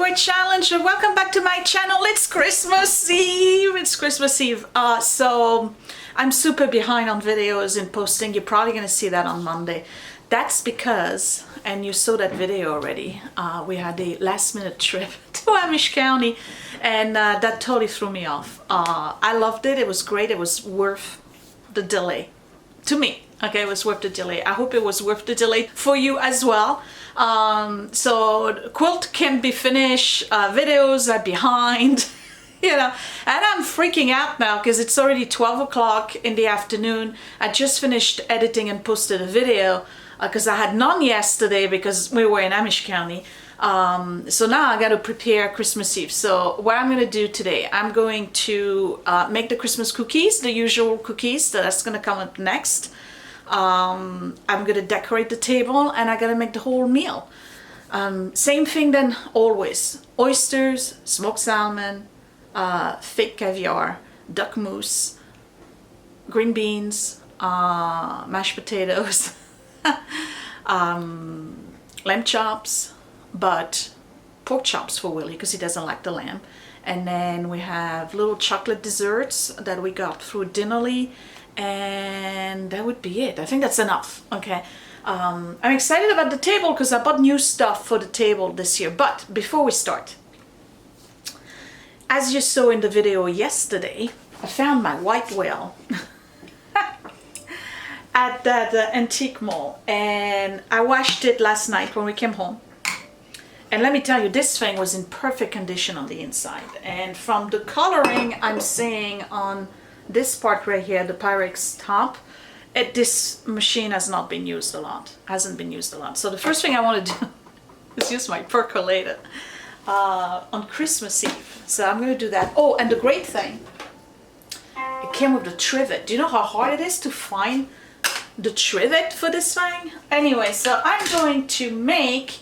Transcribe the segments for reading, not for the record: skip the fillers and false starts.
Corningware challenge and welcome back to my channel. It's Christmas Eve. So I'm super behind on videos and posting. You're probably gonna see that on Monday. That's because, and you saw that video already, we had a last minute trip to Amish County and that totally threw me off. I loved it. It was great. It was worth the delay to me. Okay, it was worth the delay. I hope it was worth the delay for you as well. So the quilt can be finished, videos are behind, you know, and I'm freaking out now because it's already 12 o'clock in the afternoon. I just finished editing and posted a video because I had none yesterday because we were in Amish County. So now I got to prepare Christmas Eve. So what I'm going to do today, I'm going to make the Christmas cookies, the usual cookies. That's going to come up next. I'm gonna decorate the table and I'm gonna make the whole meal. Same thing then always. Oysters, smoked salmon, fake caviar, duck mousse, green beans, mashed potatoes, lamb chops, but pork chops for Willie because he doesn't like the lamb. And then we have little chocolate desserts that we got through Dinnerly. And that would be it. I think that's enough. Okay. I'm excited about the table because I bought new stuff for the table this year. But before we start, as you saw in the video yesterday, I found my white whale at that antique mall, and I washed it last night when we came home. And let me tell you, this thing was in perfect condition on the inside. And from the coloring I'm seeing on this part right here, the Pyrex top, this machine has not been used a lot, hasn't been used a lot. So the first thing I want to do is use my percolator on Christmas Eve. So I'm going to do that. Oh, and the great thing, it came with the trivet. Do you know how hard it is to find the trivet for this thing? Anyway, so I'm going to make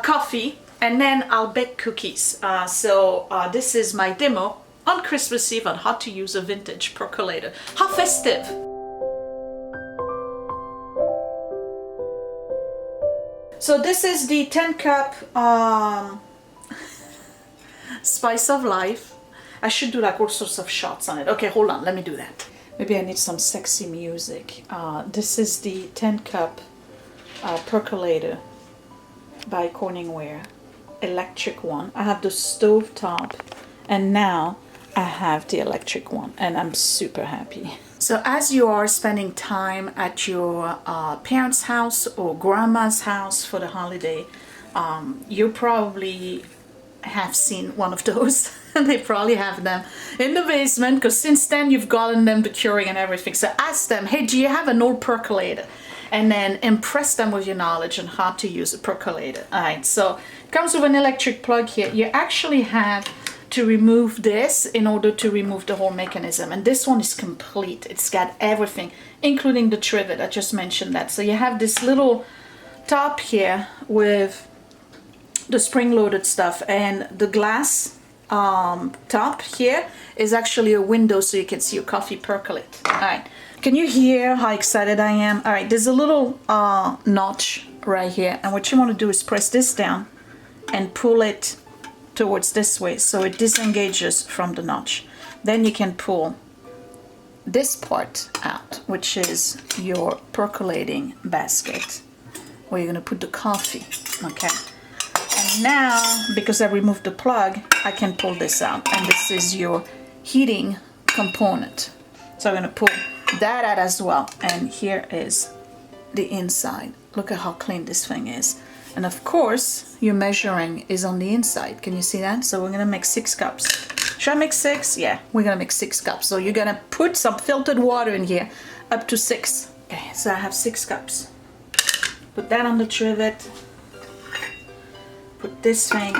coffee and then I'll bake cookies. This is my demo on Christmas Eve on how to use a vintage percolator. How festive! So this is the 10 cup spice of life. I should do like all sorts of shots on it. Okay, hold on, let me do that. Maybe I need some sexy music. This is the 10 cup percolator by Corningware, electric one. I have the stove top and now I have the electric one and I'm super happy. So as you are spending time at your parents' house or grandma's house for the holiday, you probably have seen one of those. They probably have them in the basement because since then you've gotten them the curing and everything. So ask them, hey, do you have an old percolator? And then impress them with your knowledge on how to use a percolator. All right, so it comes with an electric plug here. You actually have to remove this in order to remove the whole mechanism, and this one is complete. It's got everything, including the trivet. I just mentioned that. So you have this little top here with the spring-loaded stuff, and the glass top here is actually a window so you can see your coffee percolate. All right, can you hear how excited I am? All right, there's a little notch right here, and what you want to do is press this down and pull it towards this way so it disengages from the notch. Then you can pull this part out, which is your percolating basket where you're going to put the coffee. Okay, and now because I removed the plug, I can pull this out, and this is your heating component. So I'm going to pull that out as well, and here is the inside. Look at how clean this thing is. And of course, your measuring is on the inside. Can you see that? So we're gonna make 6 cups. Should I make 6? Yeah, we're gonna make 6 cups. So you're gonna put some filtered water in here, up to 6. Okay, so I have 6 cups. Put that on the trivet. Put this thing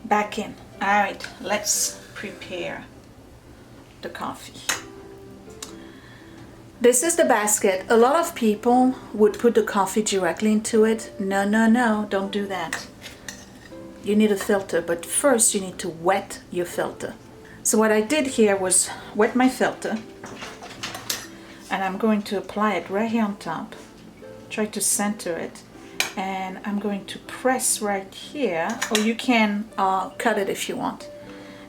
back in. All right, let's prepare the coffee. This is the basket. A lot of people would put the coffee directly into it. No, no, no, don't do that. You need a filter, but first you need to wet your filter. So what I did here was wet my filter, and I'm going to apply it right here on top. Try to center it, and I'm going to press right here, or you can cut it if you want,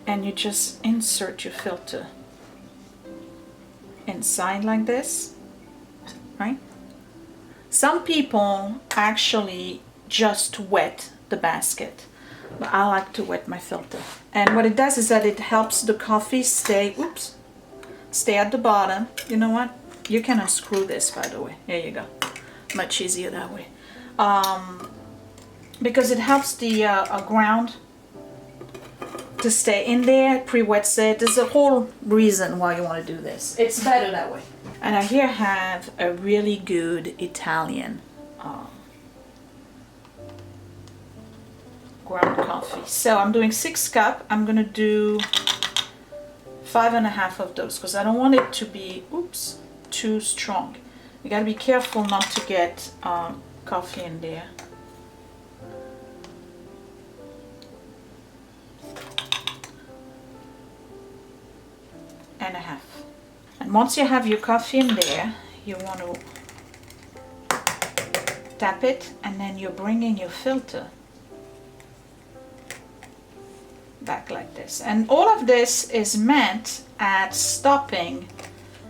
and you just insert your filter inside like this, right? Some people actually just wet the basket, but I like to wet my filter. And what it does is that it helps the coffee stay, oops, stay at the bottom. You know what? You can unscrew this, by the way. There you go. Much easier that way. Because it helps the ground to stay in there, pre-wets it. There's a whole reason why you want to do this. It's better that way. And I here have a really good Italian ground coffee. So I'm doing 6 cups. I'm gonna do 5.5 of those because I don't want it to be, oops, too strong. You gotta be careful not to get coffee in there. And a half. And once you have your coffee in there, you want to tap it, and then you're bringing your filter back like this. And all of this is meant at stopping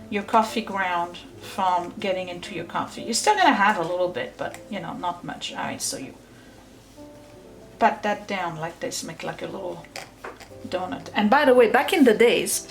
your coffee ground from getting into your coffee. You're still gonna have a little bit, but you know, not much. All right, so you pat that down like this, make like a little donut. And by the way, back in the days,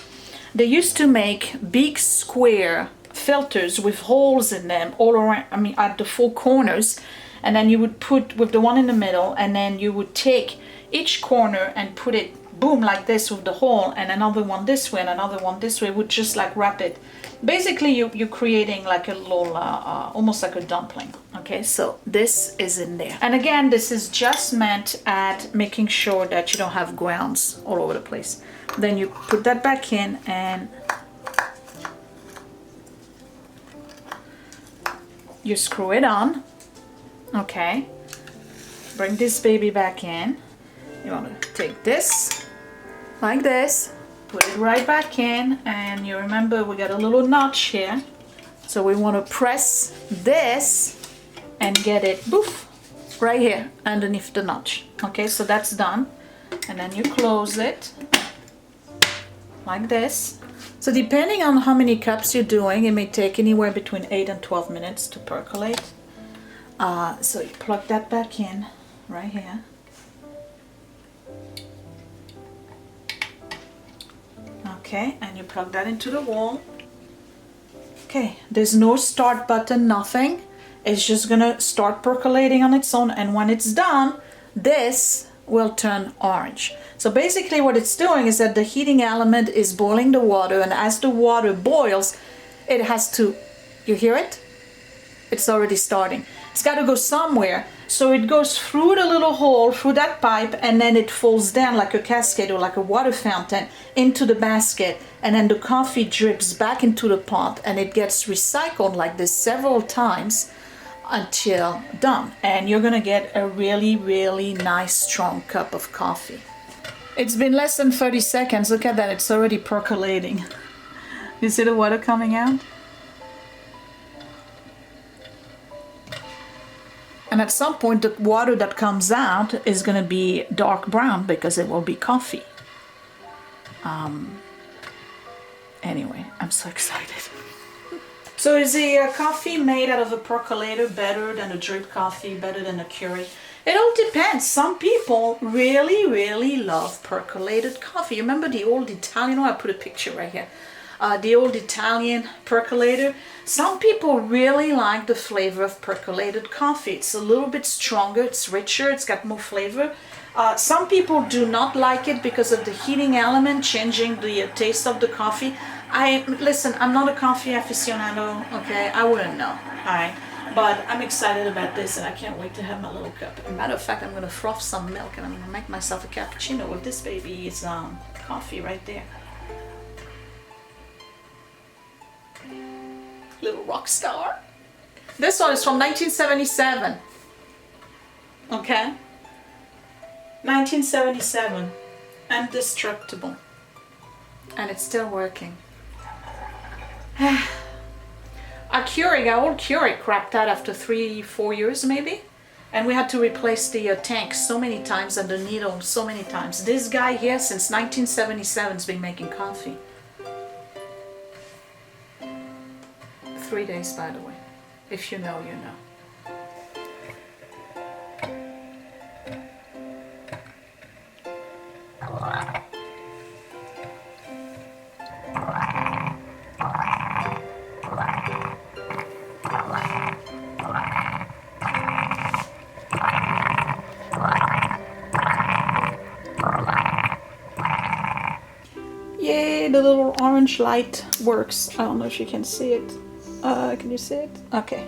they used to make big square filters with holes in them all around, I mean at the 4 corners, and then you would put with the one in the middle, and then you would take each corner and put it boom like this with the hole, and another one this way and another one this way. Would just like wrap it. Basically you're creating like a little almost like a dumpling. Okay, so this is in there, and again this is just meant at making sure that you don't have grounds all over the place. Then you put that back in and you screw it on. Okay, bring this baby back in. You want to take this like this, put it right back in, and you remember we got a little notch here, so we want to press this and get it boof right here underneath the notch. Okay, so that's done, and then you close it like this. So depending on how many cups you're doing, it may take anywhere between 8 and 12 minutes to percolate. So you plug that back in right here. Okay, and you plug that into the wall. Okay, there's no start button, nothing. It's just gonna start percolating on its own, and when it's done, this will turn orange. So basically what it's doing is that the heating element is boiling the water, and as the water boils, it has to, you hear it? It's already starting. It's got to go somewhere, so it goes through the little hole, through that pipe, and then it falls down like a cascade or like a water fountain into the basket, and then the coffee drips back into the pot, and it gets recycled like this several times until done. And you're gonna get a really, really nice strong cup of coffee. It's been less than 30 seconds. Look at that, it's already percolating. You see the water coming out? And at some point, the water that comes out is going to be dark brown because it will be coffee. Anyway, I'm so excited. So is the coffee made out of a percolator better than a drip coffee, better than a Keurig? It all depends. Some people really, really love percolated coffee. Remember the old Italian, I put a picture right here. The old Italian percolator. Some people really like the flavor of percolated coffee. It's a little bit stronger, it's richer, it's got more flavor. Some people do not like it because of the heating element changing the taste of the coffee. Listen, I'm not a coffee aficionado, okay? I wouldn't know, alright? But I'm excited about this, and I can't wait to have my little cup. As a matter of fact, I'm going to froth some milk, and I'm going to make myself a cappuccino with this baby's coffee right there. Little rock star. This one is from 1977. Okay? 1977. Indestructible. And it's still working. Our old Keurig crapped out after 3-4 years maybe. And we had to replace the tank so many times and the needle so many times. This guy here since 1977 has been making coffee. 3 days, by the way. If you know, you know. Yay, the little orange light works. I don't know if you can see it. Can you see it? Okay.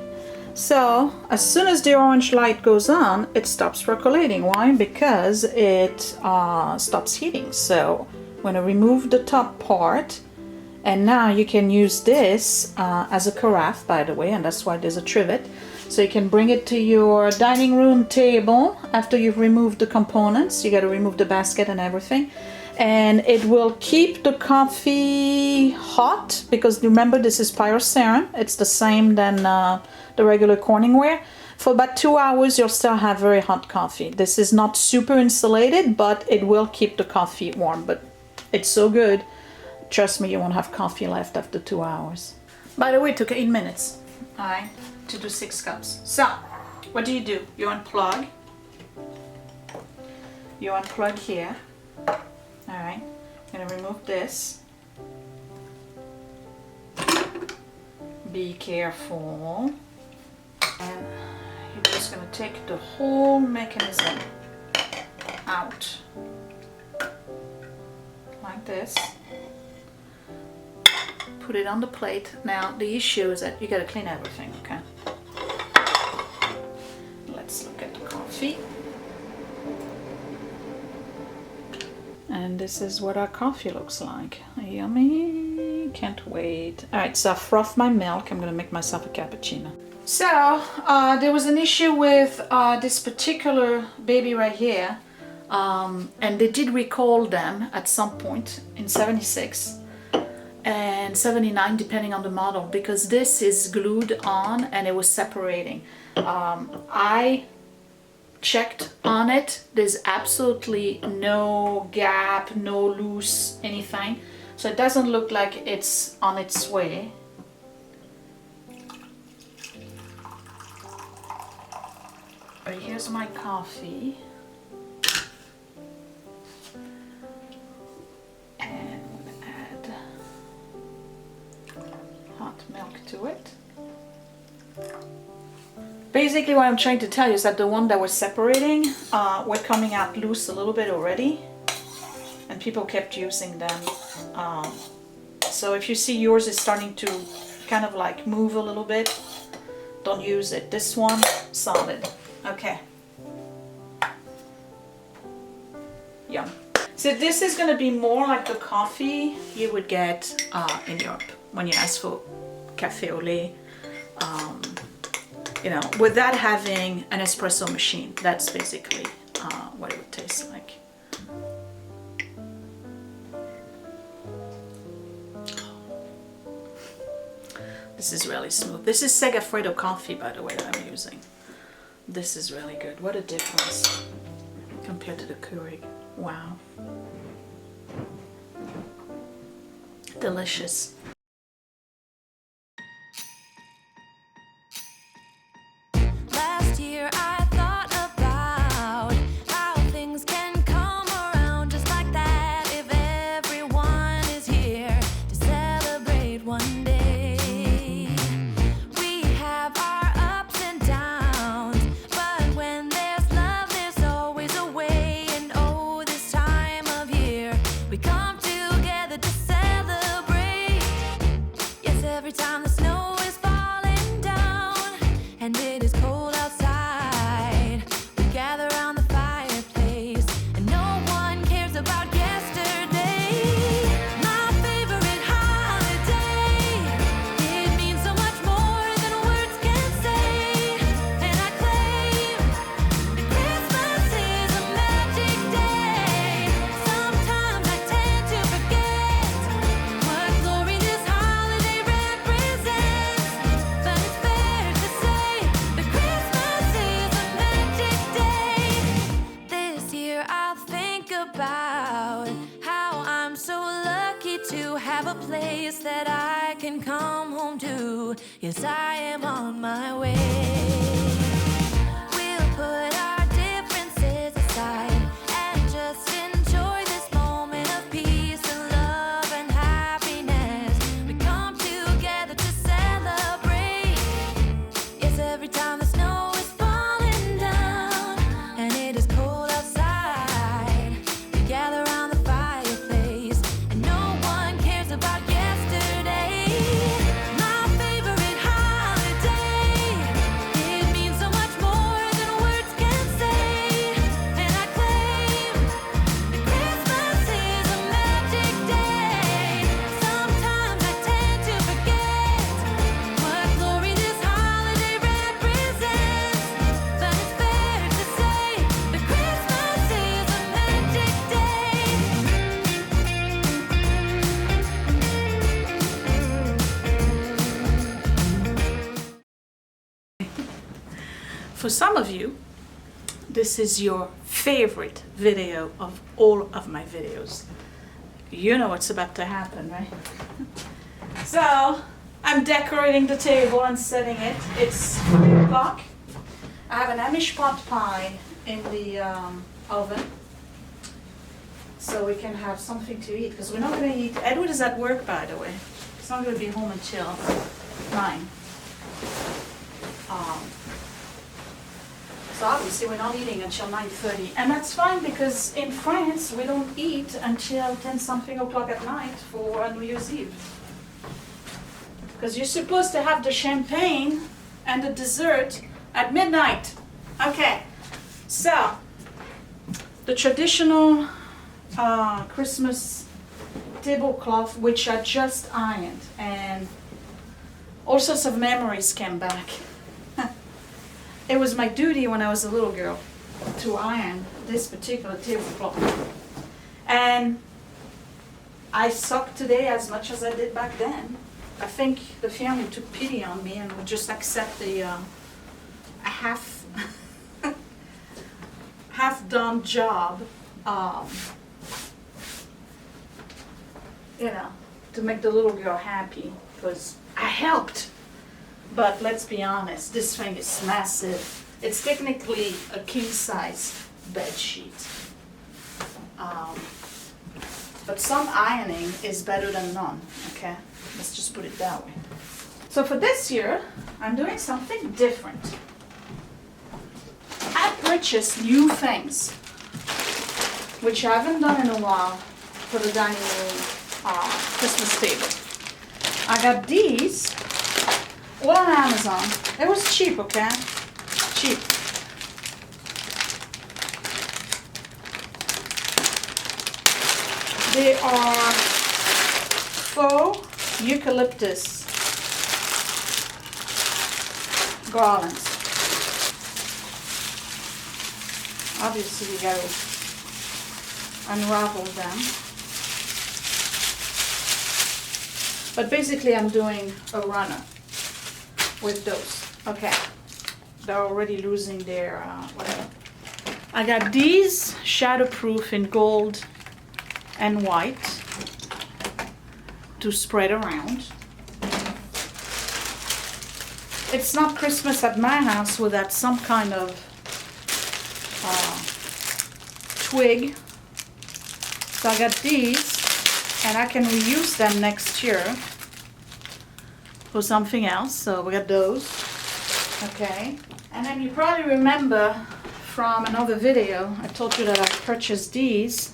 So as soon as the orange light goes on, it stops percolating. Why? Because it stops heating. So I'm going to remove the top part, and now you can use this as a carafe, by the way, and that's why there's a trivet. So you can bring it to your dining room table after you've removed the components. You got to remove the basket and everything. And it will keep the coffee hot, because remember this is pyroceram. It's the same than the regular Corningware. For about 2 hours you'll still have very hot coffee. This is not super insulated, but it will keep the coffee warm. But it's so good, trust me, you won't have coffee left after 2 hours. By the way, it took 8 minutes, all right, to do 6 cups. So what do? You unplug here. All right, I'm gonna remove this. Be careful. And you're just gonna take the whole mechanism out. Like this. Put it on the plate. Now the issue is that you gotta clean everything, okay? Let's look at the coffee. And this is what our coffee looks like. Yummy, can't wait. All right, so I frothed my milk. I'm gonna make myself a cappuccino. So there was an issue with this particular baby right here. And they did recall them at some point in 76 and 79, depending on the model, because this is glued on and it was separating. I checked on it. There's absolutely no gap, no loose anything, so it doesn't look like it's on its way. But here's my coffee, and I'm gonna add hot milk to it. Basically what I'm trying to tell you is that the one that was separating were coming out loose a little bit already, and people kept using them. So if you see yours is starting to kind of like move a little bit, don't use it. This one, solid. Okay. Yum. So this is going to be more like the coffee you would get in Europe when you ask for café au lait. You know, without having an espresso machine. That's basically what it would taste like. This is really smooth. This is Segafredo coffee, by the way, that I'm using. This is really good. What a difference compared to the Keurig. Wow. Delicious. can come home to. Yes, I am on my way. We'll put our differences aside and just enjoy this moment of peace and love and happiness. We come together to celebrate. Yes, every time the snow is falling down and it is cold outside, we gather around the fireplace and no one cares about yesterday. My favorite holiday, it means so much more than words can say. And I claim that Christmas is a magic day. Sometimes I tend to forget what glory this holiday represents, but it's fair to say that Christmas is a magic day. For some of you, this is your favorite video of all of my videos. You know what's about to happen, right? So, I'm decorating the table and setting it. It's 3 o'clock. I have an Amish pot pie in the oven, so we can have something to eat, because we're not going to eat. Edward is at work, by the way. He's not going to be home until 9. So obviously we're not eating until 9:30, and that's fine, because in France we don't eat until 10-something o'clock at night for New Year's Eve. Because you're supposed to have the champagne and the dessert at midnight. Okay, so the traditional Christmas tablecloth, which I just ironed, and all sorts of memories came back. It was my duty when I was a little girl to iron this particular tablecloth. And I suck today as much as I did back then. I think the family took pity on me and would just accept a half-done job, to make the little girl happy, because I helped. But let's be honest, this thing is massive. It's technically a king-size bed sheet. But some ironing is better than none, okay? Let's just put it that way. So for this year, I'm doing something different. I purchased new things, which I haven't done in a while for the dining room Christmas table. I got these. Well, on Amazon. It was cheap, okay? Cheap. They are faux eucalyptus garlands. Obviously, you gotta unravel them. But basically, I'm doing a runner with those. Okay, they're already losing their whatever. I got these shatterproof in gold and white to spread around. It's not Christmas at my house without some kind of twig. So I got these, and I can reuse them next year for something else. So we got those. Okay. And then you probably remember from another video, I told you that I purchased these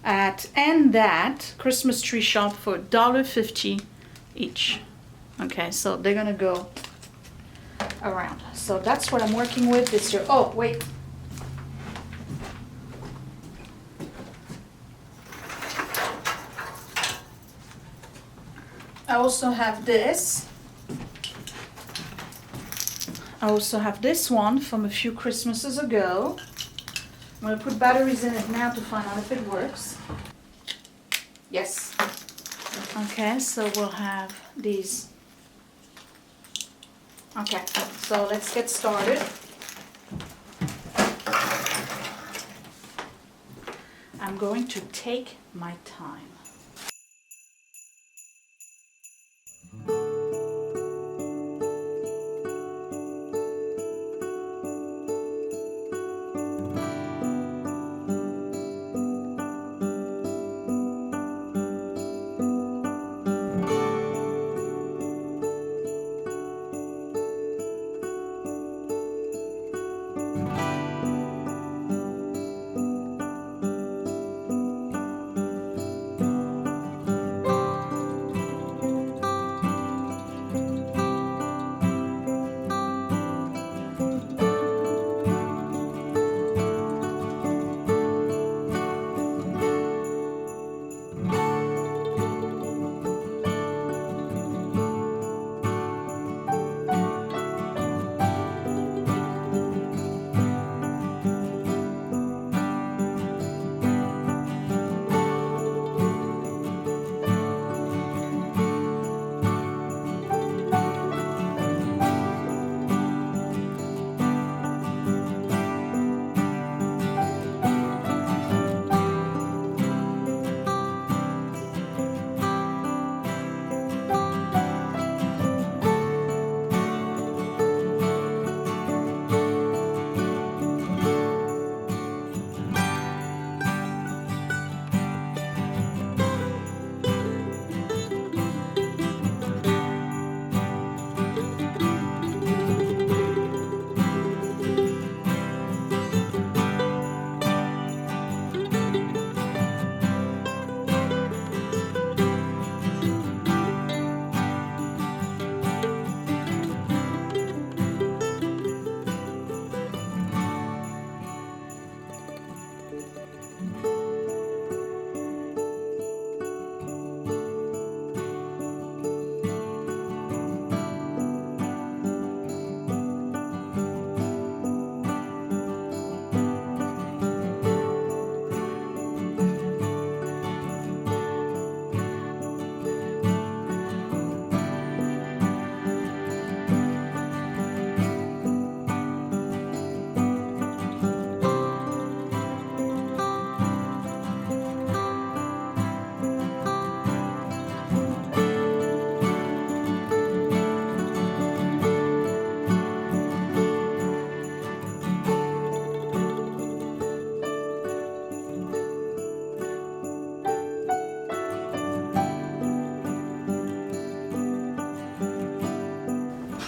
at and that Christmas tree shop for $1.50 each. Okay, so they're gonna go around. So that's what I'm working with this year. Oh, wait. I also have this. I also have this one from a few Christmases ago. I'm going to put batteries in it now to find out if it works. Yes. Okay, so we'll have these. Okay, so let's get started. I'm going to take my time.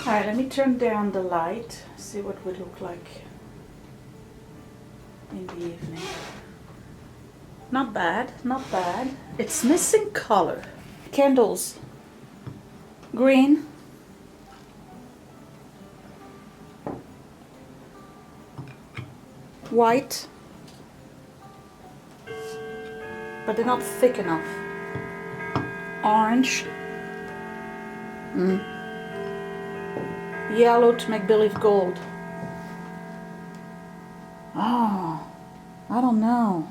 Alright, let me turn down the light, see what would look like in the evening. Not bad, not bad. It's missing color. Candles. Green. White. But they're not thick enough. Orange. Yellow to make believe gold. Oh, I don't know.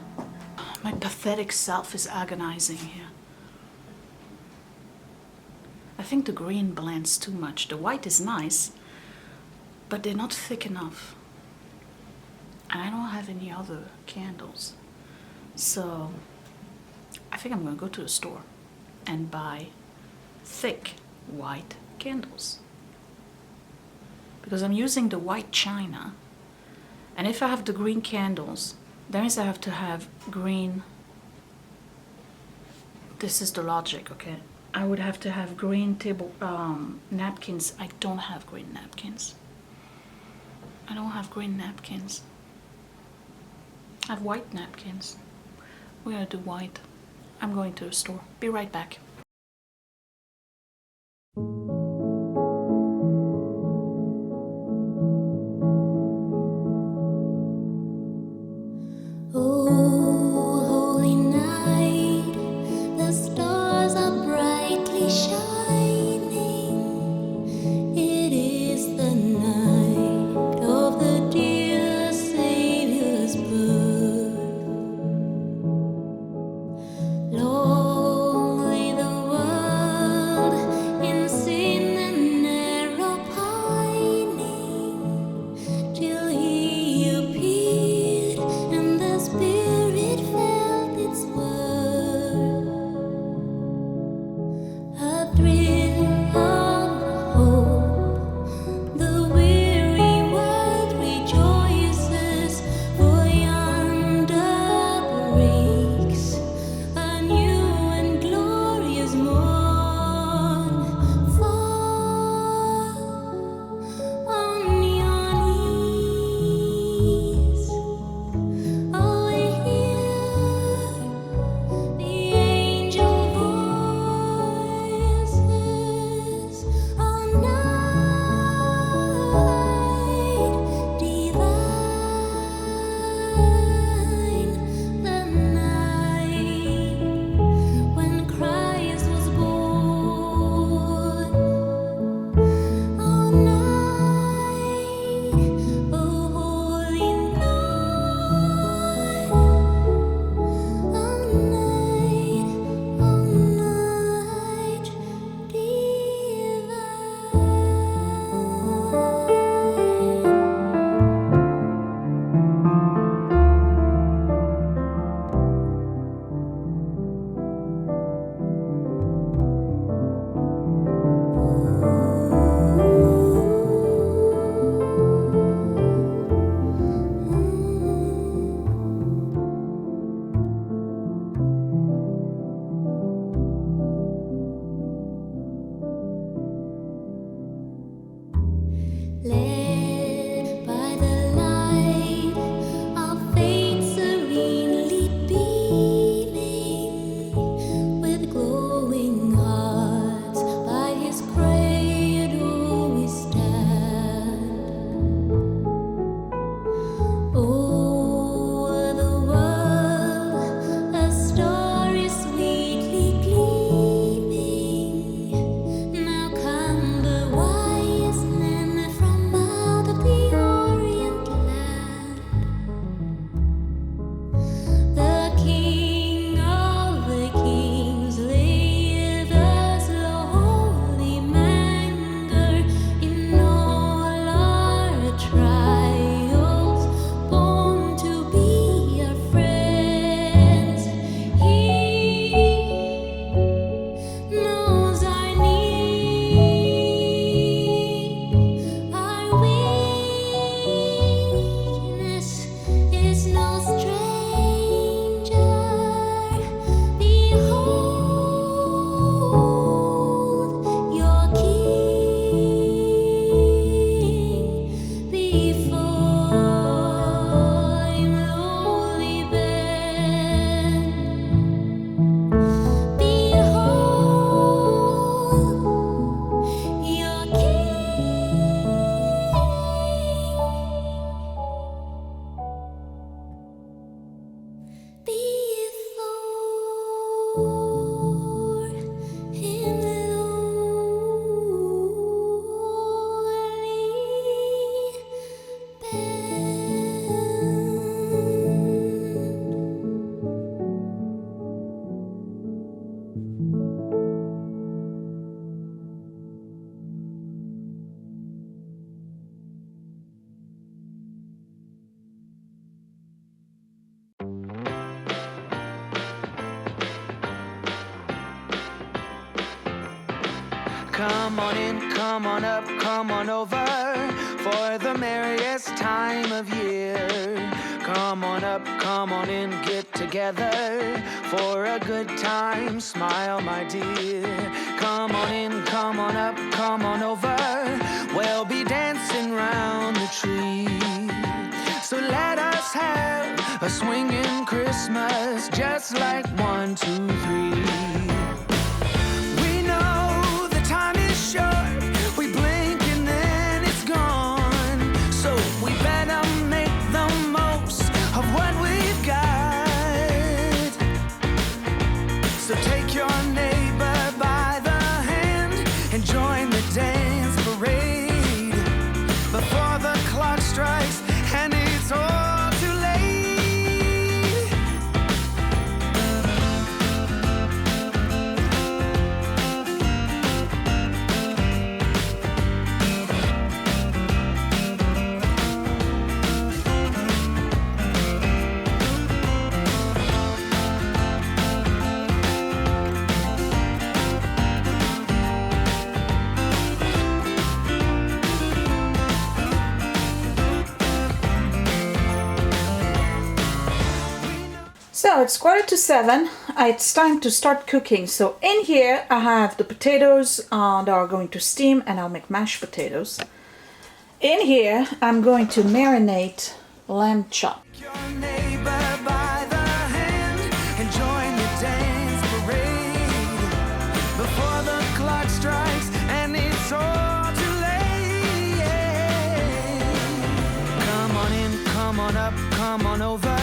My pathetic self is agonizing here. I think the green blends too much. The white is nice, but they're not thick enough. And I don't have any other candles. So I think I'm gonna go to a store and buy thick white candles. Because I'm using the white china, and if I have the green candles, that means I have to have green. This is the logic, okay? I would have to have green table napkins. I don't have green napkins. I don't have green napkins. I have white napkins. We're gonna do white. I'm going to the store. Be right back. Long lay the Come on in, come on up, come on over for the merriest time of year. Come on up, come on in, get together for a good time. Smile, my dear. Come on in, come on up, come on over. We'll be dancing round the tree. So let us have a swinging Christmas, just like 1, 2, 3. We know the time is short. We blink and then it's gone. So we better make the most of what we've got. So take your neighbor by the hand and join the dance parade before the clock strikes and it's all too late. So it's 6:45. It's time to start cooking. So in here I have the potatoes that are going to steam, and I'll make mashed potatoes. In here I'm going to marinate lamb chop. Your neighbor by the hand and join the dance parade before the clock strikes and it's all too late. Come on in, come on up, come on over.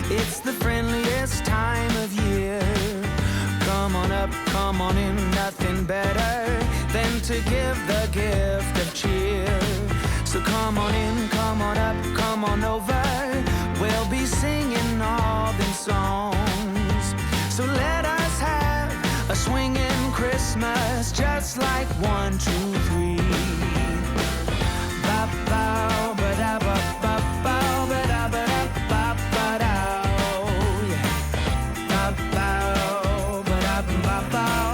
It's the friendliest time of year. Come on up, come on in, nothing better than to give the gift of cheer. So come on in, come on up, come on over. We'll be singing all them songs. So let us have a swinging Christmas, just like 1, 2, 3. Ba-bow, ba-da-ba-ba-bow, ba-da-ba-da-ba-ba-dow. Yeah. Ba-bow, ba-da-ba-bow.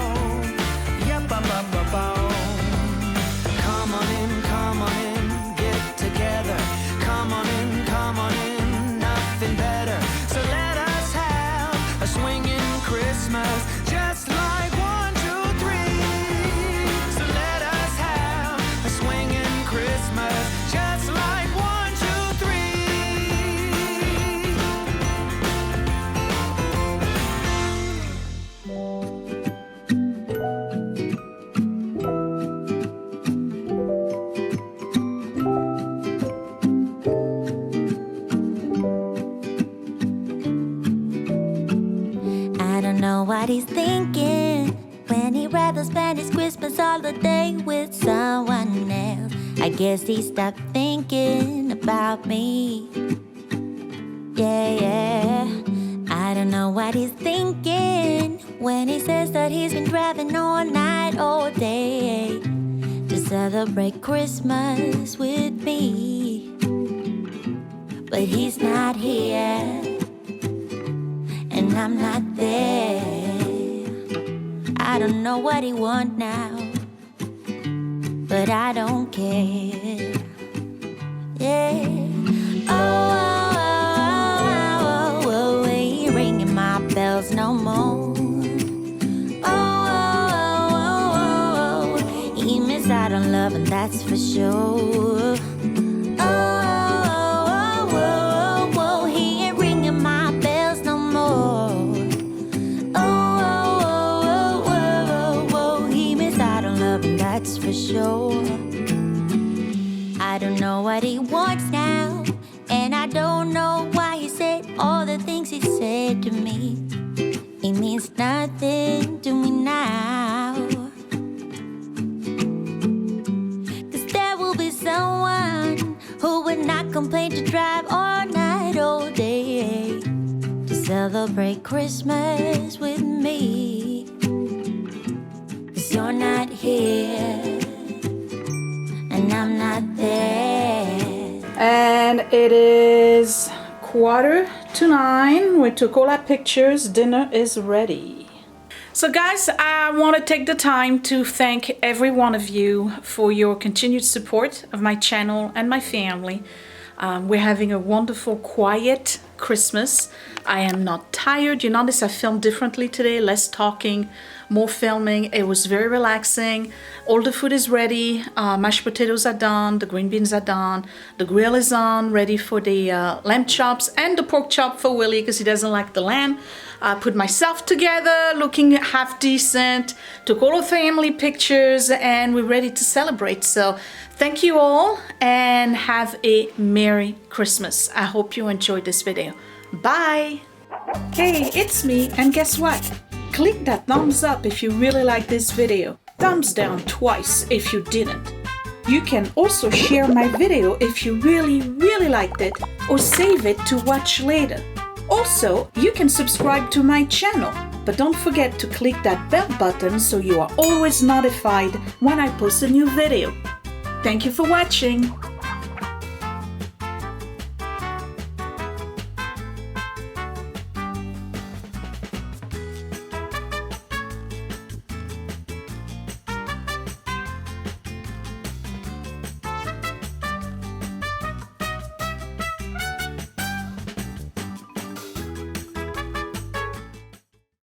Yeah, ba-ba-ba-bow. Come on in, come on in, get together. Come on in, nothing better. So let us have a swinging Christmas, just like 1, 2, 3. So let us have a swinging Christmas, just like 1, 2, 3. I don't know what he's thinking when he'd rather spend his Christmas holiday with someone else. I guess he stopped thinking about me. Yeah. I don't know what he's thinking when he says that he's been driving all night, all day to celebrate Christmas with me. But he's not here, and I'm not there. I don't know what he wants now, but I don't care. Yeah. Oh, he ain't ringing my bells no more. Oh, he missed out on love, and that's for sure. Oh, he ain't ringing my bells no more. Oh, he missed out on love, and that's for sure. I don't know what he wants now, and I don't know why he said all the things he said to me. It means nothing to me now, 'cause there will be someone who would not complain to drive all night, all day to celebrate Christmas with me. 'Cause you're not here, and I'm not there. And it is 8:45. We took all our pictures. Dinner is ready. So guys, I want to take the time to thank every one of you for your continued support of my channel and my family. We're having a wonderful, quiet Christmas. I am not tired. You notice I filmed differently today, less talking, more filming. It was very relaxing. All the food is ready. Mashed potatoes are done. The green beans are done. The grill is on, ready for the lamb chops and the pork chop for Willie because he doesn't like the lamb. I put myself together, looking half decent, took all the family pictures, and we're ready to celebrate. So thank you all and have a Merry Christmas. I hope you enjoyed this video. Bye! Hey, it's me, and guess what? Click that thumbs up if you really like this video. Thumbs down twice if you didn't. You can also share my video if you really liked it, or save it to watch later. Also, you can subscribe to my channel, but don't forget to click that bell button so you are always notified when I post a new video. Thank you for watching.